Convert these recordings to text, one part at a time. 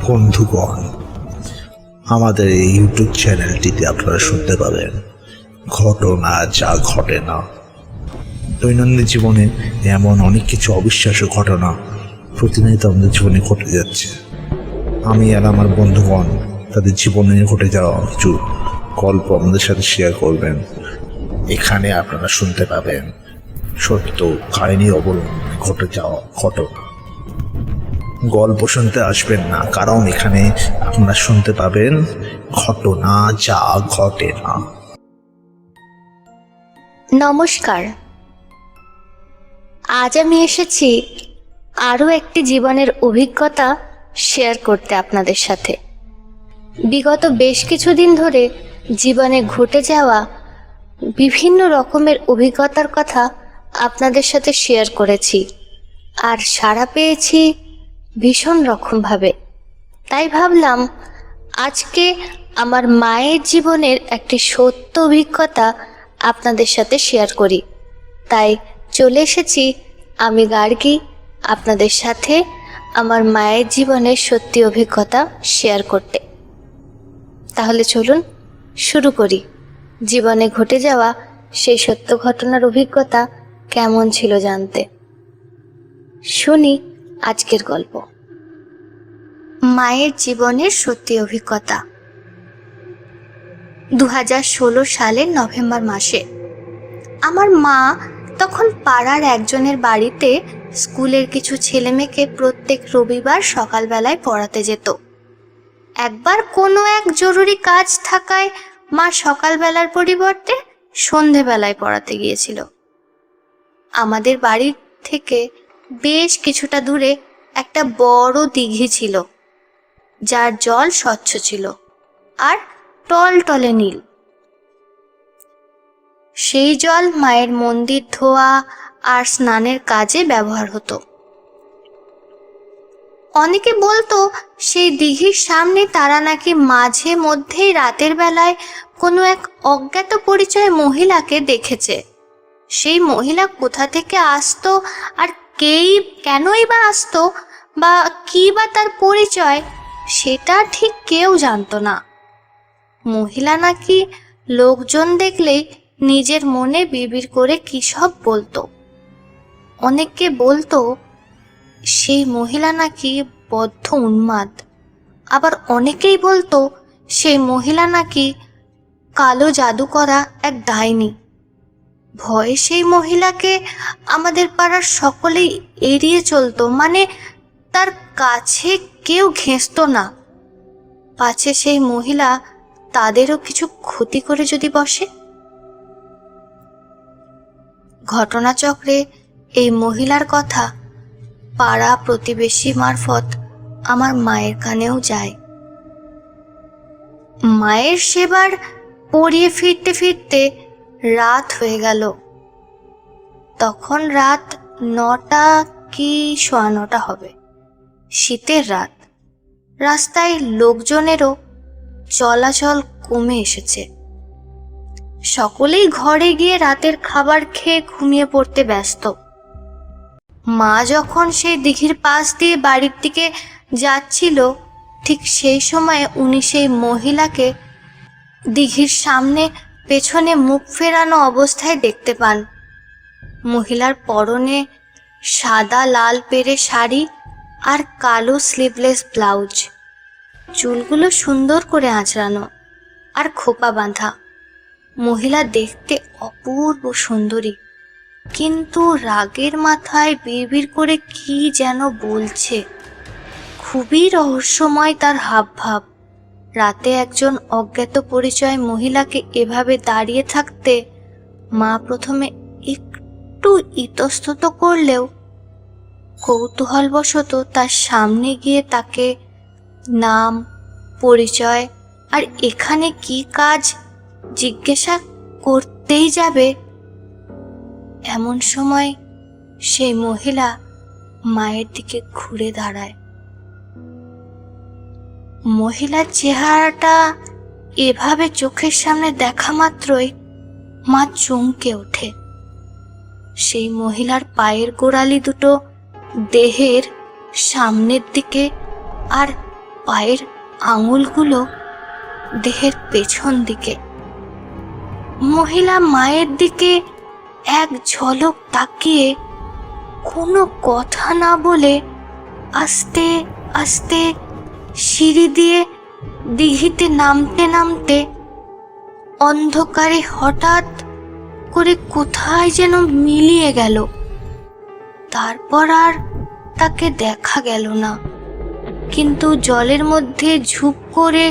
বন্ধুগণ, আমাদের এই ইউটিউব চ্যানেলটিতে আপনারা শুনতে পাবেন ঘটনা যা ঘটে না। দৈনন্দিন জীবনে এমন অনেক কিছু অবিশ্বাস্য ঘটনা প্রতিনিয়ত আমাদের জীবনে ঘটে যাচ্ছে। আমি আর আমার বন্ধুগণ তাদের জীবনে ঘটে যাওয়া কিছু গল্প আমাদের সাথে শেয়ার করবেন। এখানে আপনারা শুনতে পাবেন সত্য কাহিনী অবলম্বনে ঘটে যাওয়া ঘটনা। গল্প শুনতে আসবেন না, কারণ এখানে আপনারা শুনতে পাবেন ঘটনা যা ঘটে না। নমস্কার, আজ আমি এসেছি আরও একটি জীবনের অভিজ্ঞতা শেয়ার করতে আপনাদের সাথে। বিগত বেশ কিছুদিন ধরে জীবনে ঘটে যাওয়া বিভিন্ন রকমের অভিজ্ঞতার কথা আপনাদের সাথে শেয়ার করেছি, আর সাড়া পেয়েছি ভীষণ রকমভাবে। তাই ভাবলাম আজকে আমার মায়ের জীবনের একটি সত্য অভিজ্ঞতা আপনাদের সাথে শেয়ার করি। তাই চলে এসেছি আমি গার্গী আপনাদের সাথে আমার মায়ের জীবনের সত্যি অভিজ্ঞতা শেয়ার করতে। তাহলে চলুন শুরু করি জীবনে ঘটে যাওয়া সেই সত্য ঘটনার অভিজ্ঞতা কেমন ছিল জানতে। শুনি আজকের গল্প, মায়ের জীবনের সত্যি অভিজ্ঞতা। 2016 সালের নভেম্বর মাসে আমার মা তখন পাড়ার একজনের বাড়িতে স্কুলের কিছু ছেলেমেয়েকে প্রত্যেক রবিবার সকালবেলায় পড়াতে যেত। একবার কোনো এক জরুরি কাজ থাকায় মা সকালবেলার পরিবর্তে সন্ধেবেলায় পড়াতে গিয়েছিল। আমাদের বাড়ি থেকে বেশ কিছুটা দূরে একটা বড় দিঘি ছিল, যার জল স্বচ্ছ ছিল আর টলটলে নীল। সেই জল মায়ের মন্দির ধোয়া আর স্নানের কাজে ব্যবহার হতো। অনেকে বলতো সেই দিঘির সামনে তারা নাকি মাঝে মধ্যেই রাতের বেলায় কোনো এক অজ্ঞাত পরিচয় মহিলাকে দেখেছে। সেই মহিলা কোথা থেকে আসতো আর কেনই বা আসতো বা কি বা তার পরিচয়, সেটা ঠিক কেউ জানতো না। মহিলা নাকি লোকজন দেখলেই নিজের মনে বিড়বিড় করে কী সব বলতো। অনেকে বলতো সেই মহিলা নাকি বদ্ধ উন্মাদ, আবার অনেকেই বলতো সেই মহিলা নাকি কালো জাদু করা এক ডাইনি। ভয়ে সেই মহিলাকে আমাদের পাড়ার সকলেই এড়িয়ে চলতো, মানে তার কাছে কেউ ঘেঁষতো না, পাছে সেই মহিলা তাদেরও কিছু ক্ষতি করে যদি বসে। ঘটনাচক্রে এই মহিলার কথা পাড়া প্রতিবেশী মারফত আমার মায়ের কানেও যায়। মায়ের সেবার পড়িয়ে ফিরতে ফিরতে রাত হয়ে গেল। তখন রাত 9টা কি 9:15 হবে। শীতের রাত, রাস্তায় লোকজনেরও চলাচল কমে এসেছে। সকলেই ঘরে গিয়ে রাতের খাবার খেয়ে ঘুমিয়ে পড়তে ব্যস্ত। মা যখন সেই দিঘির পাশ দিয়ে বাড়ির দিকে যাচ্ছিল, ঠিক সেই সময়ে উনি সেই মহিলাকে দিঘির সামনে পেছনে মুখ ফেরানো অবস্থায় দেখতে পান। মহিলার পরনে সাদা লাল পেরে শাড়ি আর কালো স্লিভলেস ব্লাউজ, চুলগুলো সুন্দর করে আঁচড়ানো আর খোপা বাঁধা। মহিলা দেখতে অপূর্ব সুন্দরী, কিন্তু রাগের মাথায় বিড়বিড় করে কি যেন বলছে। খুবই রহস্যময় তার হাবভাব। রাতে একজন অজ্ঞাত পরিচয় মহিলাকে এভাবে দাঁড়িয়ে থাকতে মা প্রথমে একটু ইতস্তত করলেও কৌতূহলবশত তার সামনে গিয়ে তাকে নাম, পরিচয় আর এখানে কি কাজ জিজ্ঞাসা করতেই যাবে। এমন সময় সেই মহিলা মায়ের দিকে ঘুরে দাঁড়ায়। মহিলার চেহারাটা এভাবে চোখের সামনে দেখা মাত্রই মা চমকে ওঠে। সেই মহিলার পায়ের গোড়ালি দুটো দেহের সামনের দিকে আর পায়ের আঙুলগুলো দেহের পেছন দিকে। মহিলা মায়ের দিকে এক ঝলক তাকিয়ে কোনো কথা না বলে আস্তে আস্তে সিঁড়ি দিয়ে দিঘিতে নামতে নামতে অন্ধকারে হঠাৎ করে কোথায় যেন মিলিয়ে গেল। তারপর আর তাকে দেখা গেল না, কিন্তু জলের মধ্যে ঝুপ করে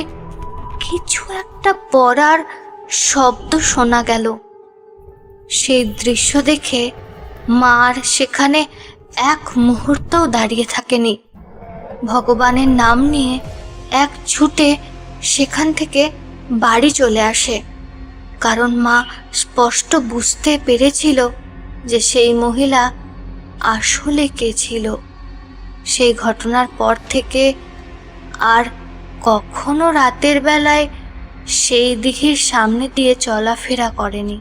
কিছু একটা পড়ার শব্দ শোনা গেল। সেই দৃশ্য দেখে মার সেখানে এক মুহূর্তও দাঁড়িয়ে থাকেনি। ভগবানের নাম নিয়ে এক ছুটে সেখান থেকে বাড়ি চলে আসে, কারণ মা স্পষ্ট বুঝতে পেরেছিল যে সেই মহিলা আসলে কে ছিল। সেই ঘটনার পর থেকে আর কখনো রাতের বেলায় সেই দিঘির সামনে দিয়ে চলাফেরা করেনি।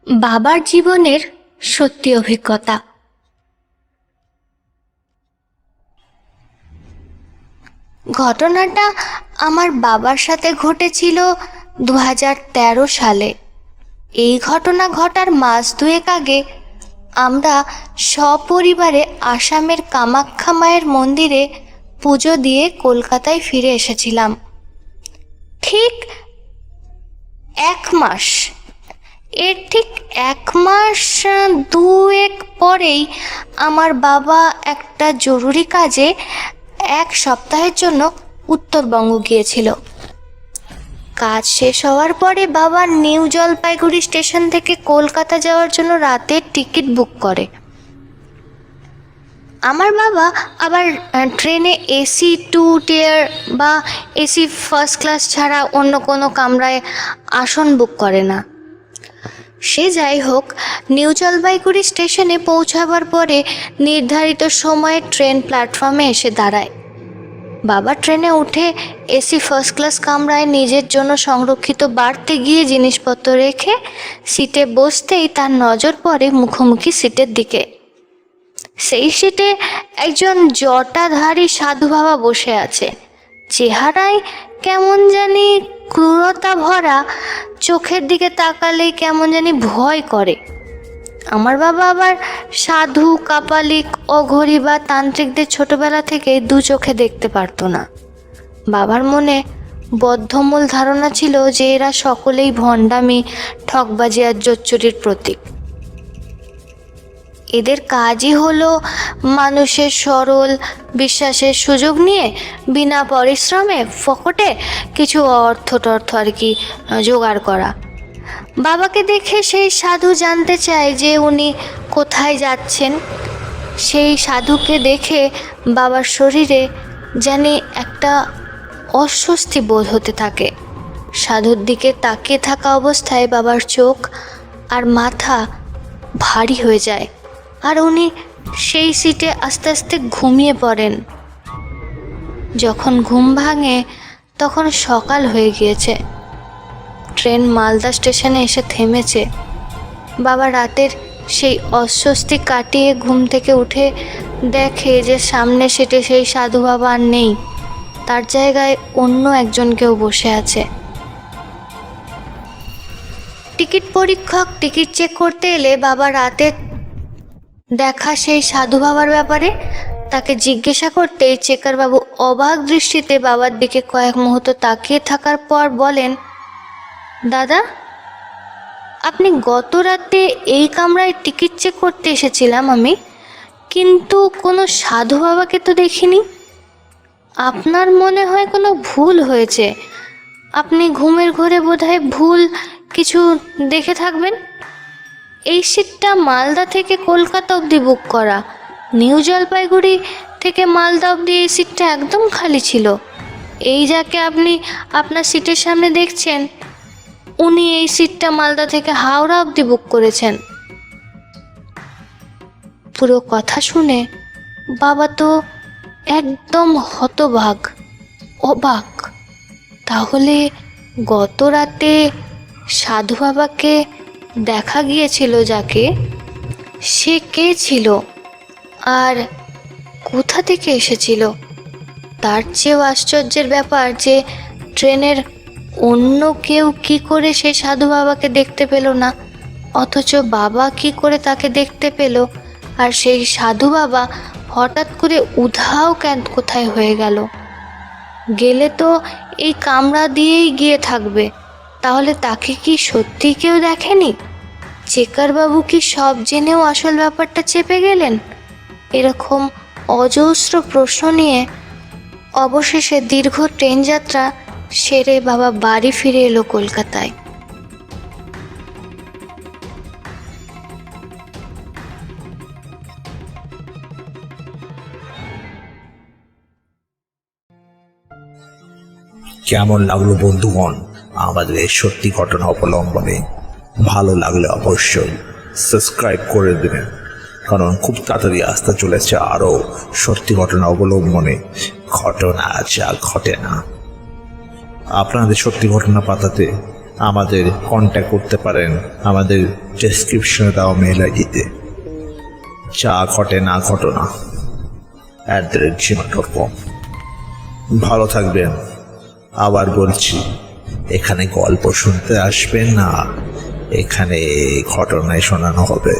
বাবার জীবনের সত্যি অভিজ্ঞতা। ঘটনাটা আমার বাবার সাথে ঘটেছিল 2013 সালে। এই ঘটনা ঘটার মাস দুয়েক আগে আমরা সপরিবারে আসামের কামাখ্যা মায়ের মন্দিরে পুজো দিয়ে কলকাতায় ফিরে এসেছিলাম। ঠিক এক মাস দুয়েক পরেই আমার বাবা একটা জরুরি কাজে 1 সপ্তাহের জন্য উত্তরবঙ্গ গিয়েছিল। কাজ শেষ হওয়ার পরে বাবা নিউ জলপাইগুড়ি স্টেশন থেকে কলকাতা যাওয়ার জন্য রাতের টিকিট বুক করে। আমার বাবা আবার ট্রেনে এসি 2 টিয়ার বা এসি ফার্স্ট ক্লাস ছাড়া অন্য কোনো কামরায় আসন বুক করে না। সে যাই হোক, নিউ জলপাইগুড়ি স্টেশনে পৌঁছাবার পরে নির্ধারিত সময়ে ট্রেন প্ল্যাটফর্মে এসে দাঁড়ায়। বাবা ট্রেনে উঠে এসি ফার্স্ট ক্লাস কামরায় নিজের জন্য সংরক্ষিত বাড়তে গিয়ে জিনিসপত্র রেখে সিটে বসতেই তার নজর পড়ে মুখোমুখি সিটের দিকে। সেই সিটে একজন জটাধারী সাধু বাবা বসে আছে। চেহারায় কেমন জানি ক্রূরতা ভরা, চোখের দিকে তাকালেই কেমন জানি ভয় করে। আমার বাবা আবার সাধু, কাপালিক, অঘরী বা তান্ত্রিকদের ছোটবেলা থেকে 2 চোখে দেখতে পারতো না। বাবার মনে বদ্ধমূল ধারণা ছিল যে এরা সকলেই ভণ্ডামি, ঠকবাজি আর জোচ্চুরির প্রতীক। এদের কাজই হলো মানুষের সরল বিশ্বাসের সুযোগ নিয়ে বিনা পরিশ্রমে ফকটে কিছু অর্থ আর কি জোগাড় করা। বাবাকে দেখে সেই সাধু জানতে চায় যে উনি কোথায় যাচ্ছেন। সেই সাধুকে দেখে বাবার শরীরে জানি একটা অস্বস্তি বোধ হতে থাকে। সাধুর দিকে তাকিয়ে থাকা অবস্থায় বাবার চোখ আর মাথা ভারী হয়ে যায়, আর উনি সেই সিটে আস্তে আস্তে ঘুমিয়ে পড়েন। যখন ঘুম ভাঙে তখন সকাল হয়ে গিয়েছে। ট্রেন মালদা স্টেশনে এসে থেমেছে। বাবা রাতের সেই অস্বস্তি কাটিয়ে ঘুম থেকে উঠে দেখে যে সামনে সিটে সেই সাধু বাবা আর নেই, তার জায়গায় অন্য একজন কেউ বসে আছে। টিকিট পরীক্ষক টিকিট চেক করতে এলে বাবা রাতে দেখা সেই সাধু বাবার ব্যাপারে তাকে জিজ্ঞাসা করতেই চেকার বাবু অবাক দৃষ্টিতে বাবার দিকে কয়েক মুহূর্ত তাকিয়ে থাকার পর বলেন, দাদা, আপনি গত রাতে এই কামরায় টিকিট চেক করতে এসেছিলাম আমি, কিন্তু কোনো সাধু বাবাকে তো দেখিনি। আপনার মনে হয় কোনো ভুল হয়েছে। আপনি ঘুমের ঘোরে বোধহয় ভুল কিছু দেখে থাকবেন। এই সিটটা মালদা থেকে কলকাতা অবধি বুক করা। নিউ জলপাইগুড়ি থেকে মালদা অবধি এই সিটটা একদম খালি ছিল। এই যাকে আপনি আপনার সিটের সামনে দেখছেন, উনি এই সিটটা মালদা থেকে হাওড়া অবধি বুক করেছেন। পুরো কথা শুনে বাবা তো একদম হতবাক, অবাক। তাহলে গত রাতে সাধু বাবাকে দেখা গিয়েছিল যাকে, সে কে ছিল আর কোথা থেকে এসেছিল? তার চেয়েও আশ্চর্যের ব্যাপার যে ট্রেনের অন্য কেউ কি করে সেই সাধু বাবাকে দেখতে পেল না, অথচ বাবা কি করে তাকে দেখতে পেল, আর সেই সাধু বাবা হঠাৎ করে উধাও কোথায় হয়ে গেল? গেলে তো এই কামরা দিয়েই গিয়ে থাকবে, তাহলে তাকে কি সত্যি কেউ দেখেনি? চেকারবাবু কি সব জেনেও আসল ব্যাপারটা চেপে গেলেন? এরকম অজস্র প্রশ্ন নিয়ে অবশেষে দীর্ঘ ট্রেন যাত্রা সেরে বাবা বাড়ি ফিরে এলো কলকাতায়। কেমন লাগলো বন্ধুগণ আমাদের এই সত্যি ঘটনা অবলম্বনে? ভালো লাগলে অবশ্যই সাবস্ক্রাইব করে দেবেন, কারণ খুব তাড়াতাড়ি আসতে চলেছে আরও সত্যি ঘটনা অবলম্বনে ঘটনা যা ঘটে না। আপনাদের সত্যি ঘটনা পাতাতে আমাদের কন্ট্যাক্ট করতে পারেন আমাদের ডেসক্রিপশনে দেওয়া মেল আইডিতে, যা ঘটে না ঘটনা @gmail.com। ভালো থাকবেন। আবার বলছি, এখানে গল্প শুনতে আসবেন না, এখানে ঘটনায় শোনানো হবে।